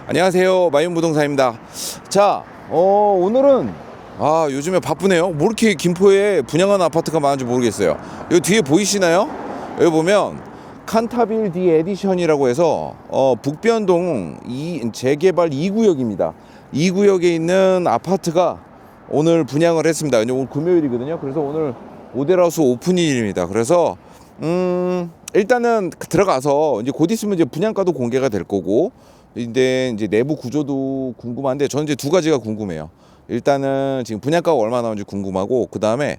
안녕하세요, 마윤부동산입니다. 자, 오늘은 요즘에 바쁘네요. 뭐 이렇게 김포에 분양하는 아파트가 많은지 모르겠어요. 여기 뒤에 보이시나요? 여기 보면 칸타빌 디 에디션이라고 해서 북변동 재개발 2구역입니다. 2구역에 있는 아파트가 오늘 분양을 했습니다. 오늘 금요일이거든요. 그래서 오늘 모델하우스 오픈일입니다. 그래서 일단은 들어가서 이제 곧 있으면 이제 분양가도 공개가 될 거고, 근데 이제 내부 구조도 궁금한데 저는 이제 두 가지가 궁금해요. 일단은 지금 분양가가 얼마 나오는지 궁금하고, 그 다음에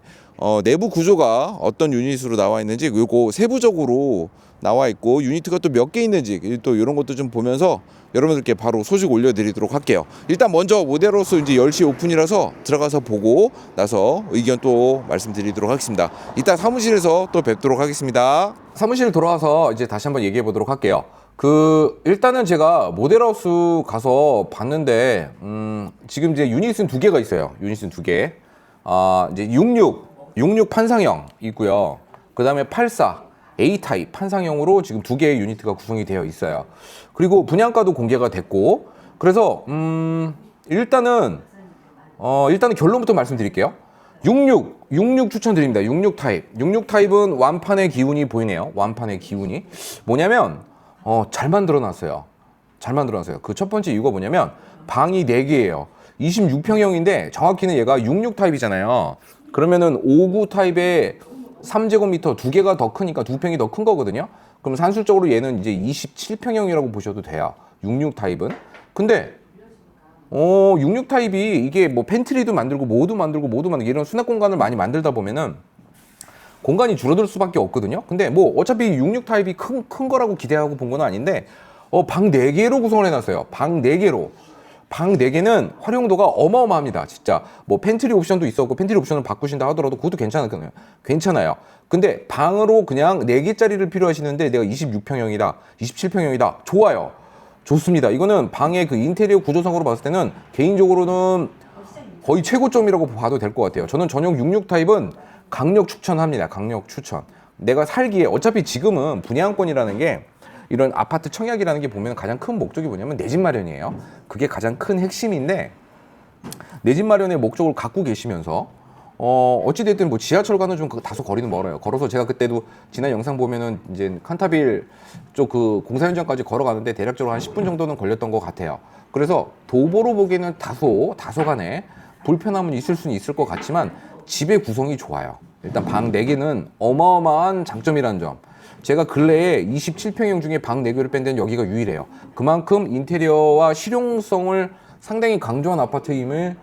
내부 구조가 어떤 유닛으로 나와 있는지, 그리고 세부적으로 나와 있고 유니트가 또 몇 개 있는지 또 이런 것도 좀 보면서 여러분들께 바로 소식 올려드리도록 할게요. 일단 먼저 모델하우스 이제 10시 오픈이라서 들어가서 보고 나서 의견 또 말씀드리도록 하겠습니다. 이따 사무실에서 또 뵙도록 하겠습니다. 사무실 돌아와서 이제 다시 한번 얘기해 보도록 할게요. 일단은 제가 모델하우스 가서 봤는데, 지금 이제 유닛은 두 개가 있어요. 유닛은 두 개. 이제 66 판상형 있고요. 그 다음에 84 A타입 판상형으로 지금 두 개의 유니트가 구성이 되어 있어요. 그리고 분양가도 공개가 됐고, 그래서, 일단은 결론부터 말씀드릴게요. 66 추천드립니다. 66 타입. 66 타입은 완판의 기운이 보이네요. 완판의 기운이. 뭐냐면, 잘 만들어 놨어요. 잘 만들어 놨어요. 그 첫 번째 이유가 뭐냐면, 방이 4개예요. 26평형인데, 정확히는 얘가 66 타입이잖아요. 그러면은 59 타입의 3제곱미터 두 개가 더 크니까 두 평이 더 큰 거거든요. 그럼 산술적으로 얘는 이제 27평형이라고 보셔도 돼요. 66 타입은. 근데 66 타입이 이게 뭐 팬트리도 만들고 모두 만들고 이런 수납 공간을 많이 만들다 보면은 공간이 줄어들 수밖에 없거든요. 근데 뭐 어차피 66 타입이 큰 거라고 기대하고 본 건 아닌데 방 4개로 구성을 해놨어요. 방 4개로. 방 4개는 활용도가 어마어마합니다. 진짜 뭐 팬트리 옵션도 있었고, 팬트리 옵션을 바꾸신다 하더라도 그것도 괜찮아요. 근데 방으로 그냥 4개짜리를 필요하시는데 내가 26평형이다 27평형이다 좋아요. 좋습니다. 이거는 방의 그 인테리어 구조상으로 봤을 때는 개인적으로는 거의 최고점이라고 봐도 될 것 같아요. 저는 전용 66 타입은 강력 추천합니다. 강력 추천. 내가 살기에 어차피 지금은 분양권이라는 게, 이런 아파트 청약이라는 게 보면 가장 큰 목적이 뭐냐면 내 집 마련이에요. 그게 가장 큰 핵심인데, 내 집 마련의 목적을 갖고 계시면서 어찌됐든 뭐 지하철과는 좀 다소 거리는 멀어요. 걸어서 제가 그때도 지난 영상 보면은 이제 칸타빌 쪽 그 공사 현장까지 걸어가는데 대략적으로 한 10분 정도는 걸렸던 것 같아요. 그래서 도보로 보기에는 다소간에 불편함은 있을 수는 있을 것 같지만 집의 구성이 좋아요. 일단 방 4개는 어마어마한 장점이라는 점. 제가 근래에 27평형 중에 방 4개를 뺀 데는 여기가 유일해요. 그만큼 인테리어와 실용성을 상당히 강조한 아파트임을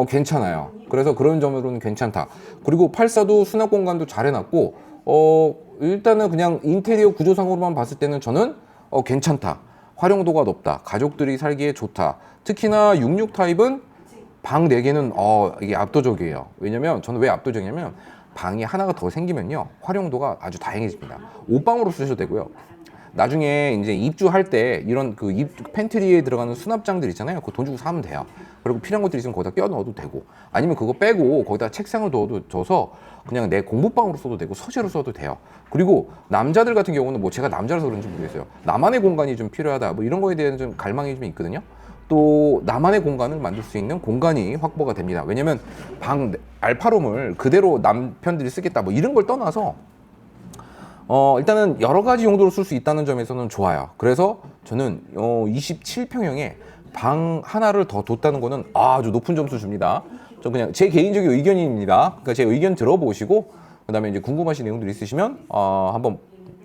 괜찮아요. 그래서 그런 점으로는 괜찮다. 그리고 84도 수납 공간도 잘 해놨고, 일단은 그냥 인테리어 구조상으로만 봤을 때는 저는 괜찮다. 활용도가 높다. 가족들이 살기에 좋다. 특히나 66 타입은 방 4개는 이게 압도적이에요. 왜냐면 저는 왜 압도적이냐면, 방이 하나가 더 생기면요, 활용도가 아주 다양해집니다. 옷방으로 쓰셔도 되고요. 나중에 이제 입주할 때 이런 그 팬트리에 들어가는 수납장들 있잖아요. 그거 돈 주고 사면 돼요. 그리고 필요한 것들 있으면 거기다 껴 넣어도 되고, 아니면 그거 빼고 거기다 책상을 줘서 그냥 내 공부방으로 써도 되고 서재로 써도 돼요. 그리고 남자들 같은 경우는 뭐 제가 남자라서 그런지 모르겠어요. 나만의 공간이 좀 필요하다, 뭐 이런 거에 대한 좀 갈망이 좀 있거든요. 또 나만의 공간을 만들 수 있는 공간이 확보가 됩니다. 왜냐면 방 알파룸을 그대로 남편들이 쓰겠다 뭐 이런 걸 떠나서 일단은 여러 가지 용도로 쓸 수 있다는 점에서는 좋아요. 그래서 저는 27평형에 방 하나를 더 뒀다는 거는 아주 높은 점수 줍니다. 저 그냥 제 개인적인 의견입니다. 그러니까 제 의견 들어보시고 그다음에 이제 궁금하신 내용들 있으시면 한번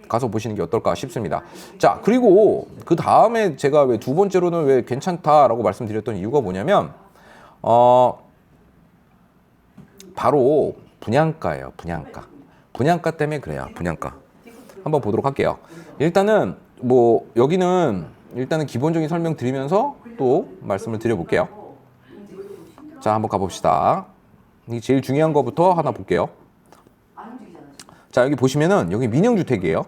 가서 보시는 게 어떨까 싶습니다. 자, 그리고 그 다음에 제가 왜 두 번째로는 왜 괜찮다라고 말씀드렸던 이유가 뭐냐면 바로 분양가예요. 분양가 때문에 그래요. 분양가 한번 보도록 할게요. 일단은 뭐 여기는 일단은 기본적인 설명 드리면서 또 말씀을 드려볼게요. 자, 한번 가봅시다. 이 제일 중요한 거부터 하나 볼게요. 자, 여기 보시면은 여기 민영주택이에요.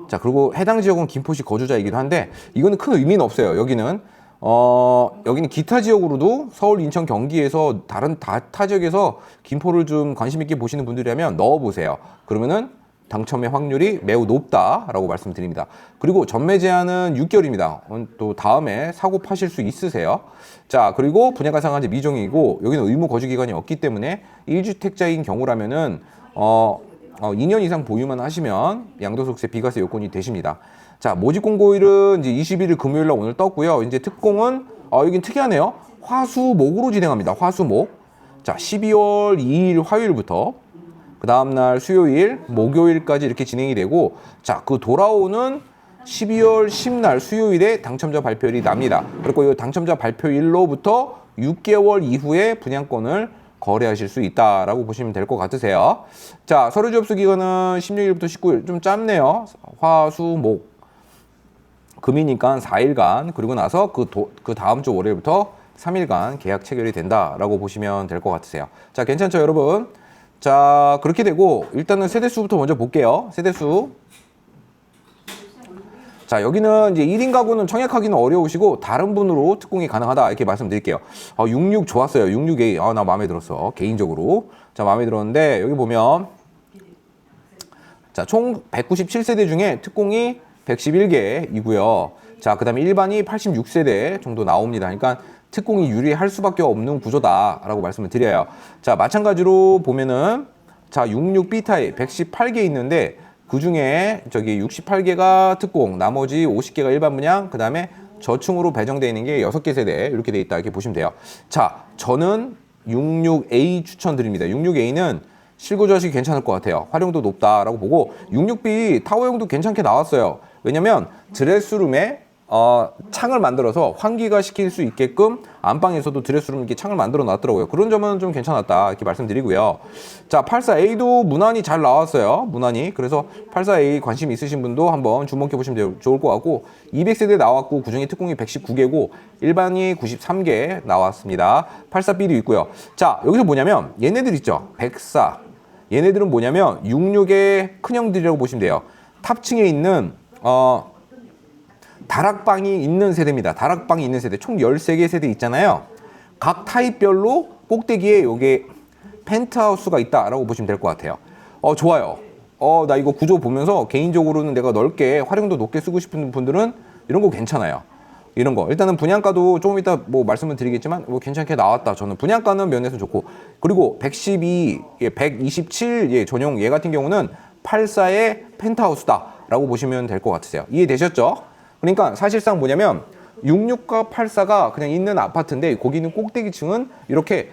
자, 그리고 해당 지역은 김포시 거주자이기도 한데 이거는 큰 의미는 없어요. 여기는 기타 지역으로도 서울, 인천, 경기에서 다른 타 지역에서 김포를 좀 관심 있게 보시는 분들이라면 넣어보세요. 그러면은 당첨의 확률이 매우 높다라고 말씀드립니다. 그리고 전매 제한은 6개월입니다. 또 다음에 사고 파실 수 있으세요. 자, 그리고 분양가 상한제 미정이고 여기는 의무 거주 기간이 없기 때문에 1주택자인 경우라면은 2년 이상 보유만 하시면 양도소득세 비과세 요건이 되십니다. 자, 모집 공고일은 이제 21일 금요일 날 오늘 떴고요. 이제 특공은 여긴 특이하네요. 화수목으로 진행합니다. 화수목. 자, 12월 2일 화요일부터 그 다음날 수요일, 목요일까지 이렇게 진행이 되고, 자, 그 돌아오는 12월 10날 수요일에 당첨자 발표일이 납니다. 그리고 이 당첨자 발표일로부터 6개월 이후에 분양권을 거래하실 수 있다라고 보시면 될 것 같으세요. 자, 서류 접수 기간은 16일부터 19일, 좀 짧네요. 화, 수, 목. 금이니까 4일간, 그리고 나서 그 다음 주 월요일부터 3일간 계약 체결이 된다라고 보시면 될 것 같으세요. 자, 괜찮죠, 여러분? 자, 그렇게 되고 일단은 세대수부터 먼저 볼게요. 세대수. 자, 여기는 이제 1인 가구는 청약하기는 어려우시고 다른 분으로 특공이 가능하다 이렇게 말씀드릴게요. 66 좋았어요. 66A. 나 마음에 들었어. 개인적으로. 자, 마음에 들었는데 여기 보면 자, 총 197세대 중에 특공이 111개이고요. 자, 그다음에 일반이 86세대 정도 나옵니다. 그러니까 특공이 유리할 수밖에 없는 구조다라고 말씀을 드려요. 자, 마찬가지로 보면은 자, 66B 타입 118개 있는데 그 중에 저기 68개가 특공, 나머지 50개가 일반 분양, 그 다음에 저층으로 배정되어 있는 게 6개 세대 이렇게 돼 있다 이렇게 보시면 돼요. 자, 저는 66A 추천드립니다. 66A는 실거주하시기 괜찮을 것 같아요. 활용도 높다라고 보고 66B 타워형도 괜찮게 나왔어요. 왜냐면 드레스룸에 창을 만들어서 환기가 시킬 수 있게끔 안방에서도 드레스룸 이렇게 창을 만들어 놨더라고요. 그런 점은 좀 괜찮았다 이렇게 말씀드리고요. 자, 84A도 무난히 잘 나왔어요. 무난히. 그래서 84A 관심 있으신 분도 한번 주목해 보시면 좋을 것 같고 200세대 나왔고 그중에 특공이 119개고 일반이 93개 나왔습니다. 84B도 있고요. 자, 여기서 뭐냐면 얘네들 있죠. 104. 얘네들은 뭐냐면 66의 큰형들이라고 보시면 돼요. 탑층에 있는 다락방이 있는 세대입니다. 다락방이 있는 세대. 총 13개 세대 있잖아요. 각 타입별로 꼭대기에 요게 펜트하우스가 있다라고 보시면 될 것 같아요. 좋아요. 나 이거 구조 보면서 개인적으로는 내가 넓게 활용도 높게 쓰고 싶은 분들은 이런 거 괜찮아요. 이런 거. 일단은 분양가도 조금 이따 뭐 말씀을 드리겠지만 뭐 괜찮게 나왔다. 저는 분양가는 면에서 좋고. 그리고 112, 127 전용 얘 같은 경우는 84의 펜트하우스다라고 보시면 될 것 같으세요. 이해되셨죠? 그러니까 사실상 뭐냐면 66과 84가 그냥 있는 아파트인데 거기 있는 꼭대기층은 이렇게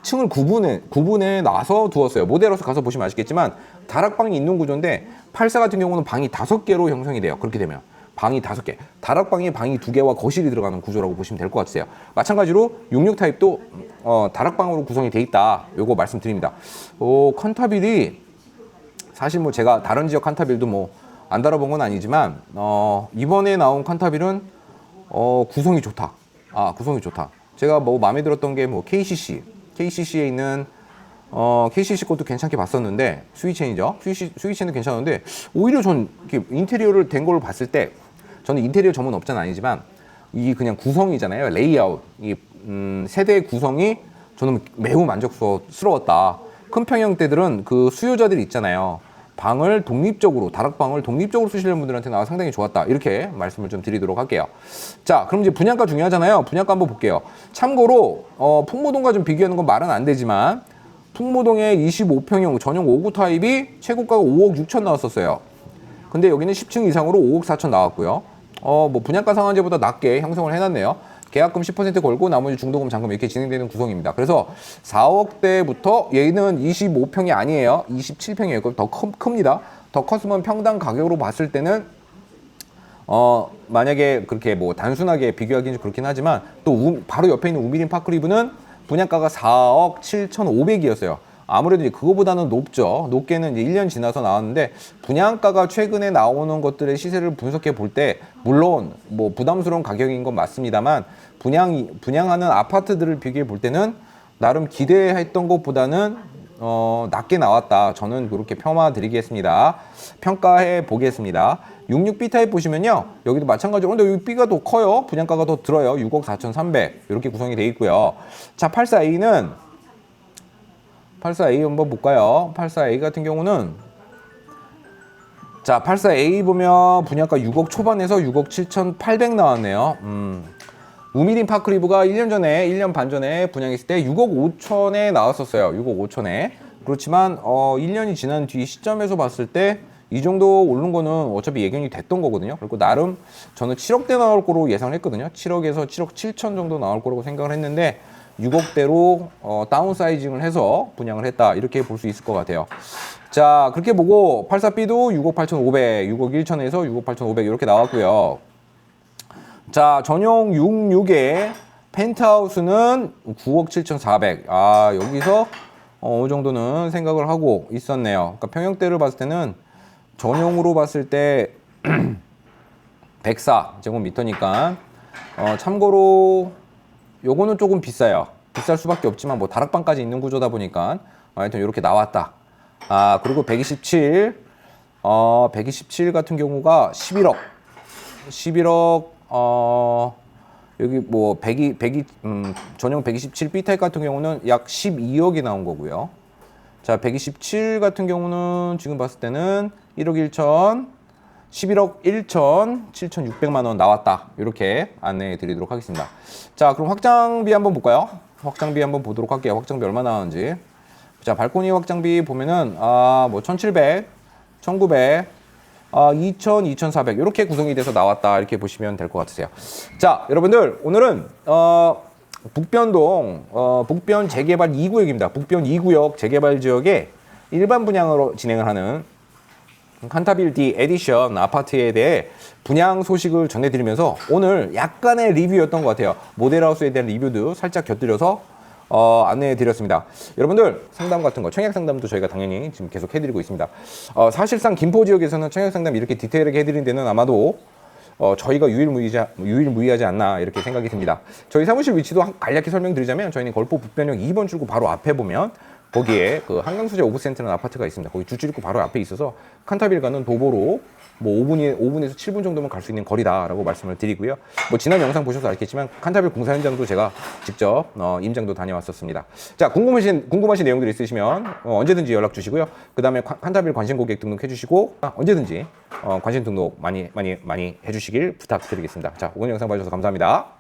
층을 구분해 놔서 두었어요. 모델하우스 가서 보시면 아시겠지만 다락방이 있는 구조인데 84 같은 경우는 방이 5개로 형성이 돼요. 그렇게 되면 방이 5개, 다락방에 방이 2개와 거실이 들어가는 구조라고 보시면 될 것 같으세요. 마찬가지로 66 타입도 다락방으로 구성이 돼 있다. 요거 말씀드립니다. 칸타빌이 사실 뭐 제가 다른 지역 칸타빌도 뭐 안 달아본 건 아니지만 이번에 나온 칸타빌은 구성이 좋다. 구성이 좋다. 제가 뭐 마음에 들었던 게 뭐 KCC에 있는 KCC 것도 괜찮게 봤었는데 스위첸이죠. 스위첸은 괜찮은데 오히려 전 이렇게 인테리어를 된 걸 봤을 때 저는 인테리어 전문 업자는 아니지만 이 그냥 구성이잖아요. 레이아웃 이 세대 구성이 저는 매우 만족스러웠다. 큰 평형대들은 그 수요자들이 있잖아요. 방을 독립적으로, 다락방을 독립적으로 쓰시는 분들한테는 상당히 좋았다. 이렇게 말씀을 좀 드리도록 할게요. 자, 그럼 이제 분양가 중요하잖아요. 분양가 한번 볼게요. 참고로, 풍무동과 좀 비교하는 건 말은 안 되지만, 풍무동의 25평형 전용 5구 타입이 최고가가 5억 6천 나왔었어요. 근데 여기는 10층 이상으로 5억 4천 나왔고요. 뭐 분양가 상한제보다 낮게 형성을 해놨네요. 계약금 10% 걸고 나머지 중도금 잔금 이렇게 진행되는 구성입니다. 그래서 4억대부터 얘는 25평이 아니에요. 27평이에요. 그럼 더 큽니다. 더 컸으면 평당 가격으로 봤을 때는 만약에 그렇게 뭐 단순하게 비교하기는 그렇긴 하지만 또 바로 옆에 있는 우미린 파크리브는 분양가가 4억 7,500이었어요. 아무래도 이제 그거보다는 높죠. 높게는 이제 1년 지나서 나왔는데 분양가가 최근에 나오는 것들의 시세를 분석해 볼 때 물론 뭐 부담스러운 가격인 건 맞습니다만 분양하는 아파트들을 비교해 볼 때는 나름 기대했던 것보다는 낮게 나왔다. 저는 그렇게 평가해 보겠습니다. 66B 타입 보시면요. 여기도 마찬가지로 근데 여기 B가 더 커요. 분양가가 더 들어요. 6억 4,300 이렇게 구성이 돼 있고요. 자, 84A 한번 볼까요? 84A 같은 경우는 자, 84A 보면 분양가 6억 초반에서 6억 7,800 나왔네요. 우미린 파크리브가 1년 반 전에 분양했을 때 6억 5천에 나왔었어요. 6억 5천에. 그렇지만 1년이 지난 뒤 시점에서 봤을 때 이 정도 오른 거는 어차피 예견이 됐던 거거든요. 그리고 나름 저는 7억대 나올 거로 예상을 했거든요. 7억에서 7억 7천 정도 나올 거라고 생각을 했는데 6억대로 다운 사이징을 해서 분양을 했다. 이렇게 볼 수 있을 것 같아요. 자, 그렇게 보고 84B도 6억 8,500, 6억 1천에서 6억 8,500 이렇게 나왔고요. 자, 전용 66의 펜트하우스는 9억 7,400. 아, 여기서 어느 정도는 생각을 하고 있었네요. 그러니까 평형대를 봤을 때는 전용으로 봤을 때 104제곱미터니까 참고로 요거는 조금 비싸요. 비쌀 수밖에 없지만 뭐 다락방까지 있는 구조다 보니까 하여튼 이렇게 나왔다. 아, 그리고 127 같은 경우가 11억 여기 뭐 전용 127 B타입 같은 경우는 약 12억이 나온 거고요. 자, 127 같은 경우는 지금 봤을 때는 1억 1천 11억 1천 7,600만 원 나왔다. 이렇게 안내해 드리도록 하겠습니다. 자, 그럼 확장비 한번 볼까요? 확장비 한번 보도록 할게요. 확장비 얼마 나왔는지. 자, 발코니 확장비 보면은 뭐 1,700, 1,900, 2,000, 2,400 이렇게 구성이 돼서 나왔다. 이렇게 보시면 될 것 같으세요. 자, 여러분들 오늘은 북변동 북변 재개발 2구역입니다. 북변 2구역 재개발 지역에 일반 분양으로 진행을 하는 칸타빌디 에디션 아파트에 대해 분양 소식을 전해드리면서 오늘 약간의 리뷰였던 것 같아요. 모델하우스에 대한 리뷰도 살짝 곁들여서 안내해드렸습니다. 여러분들 상담 같은 거 청약 상담도 저희가 당연히 지금 계속 해드리고 있습니다. 사실상 김포 지역에서는 청약 상담 이렇게 디테일하게 해드리는 데는 아마도 저희가 유일무이하지 않나 이렇게 생각이 듭니다. 저희 사무실 위치도 간략히 설명드리자면 저희는 걸포 북변역 2번 출구 바로 앞에 보면 거기에 그 한강수제 오브센트라는 아파트가 있습니다. 거기 주출입구 바로 앞에 있어서 칸타빌 가는 도보로 뭐 5분에서 7분 정도면 갈 수 있는 거리다라고 말씀을 드리고요. 뭐 지난 영상 보셔서 알겠지만 칸타빌 공사 현장도 제가 직접 임장도 다녀왔었습니다. 자, 궁금하신 내용들이 있으시면 언제든지 연락 주시고요. 그 다음에 칸타빌 관심 고객 등록해 주시고 언제든지 관심 등록 많이 해주시길 부탁드리겠습니다. 자, 오늘 영상 봐주셔서 감사합니다.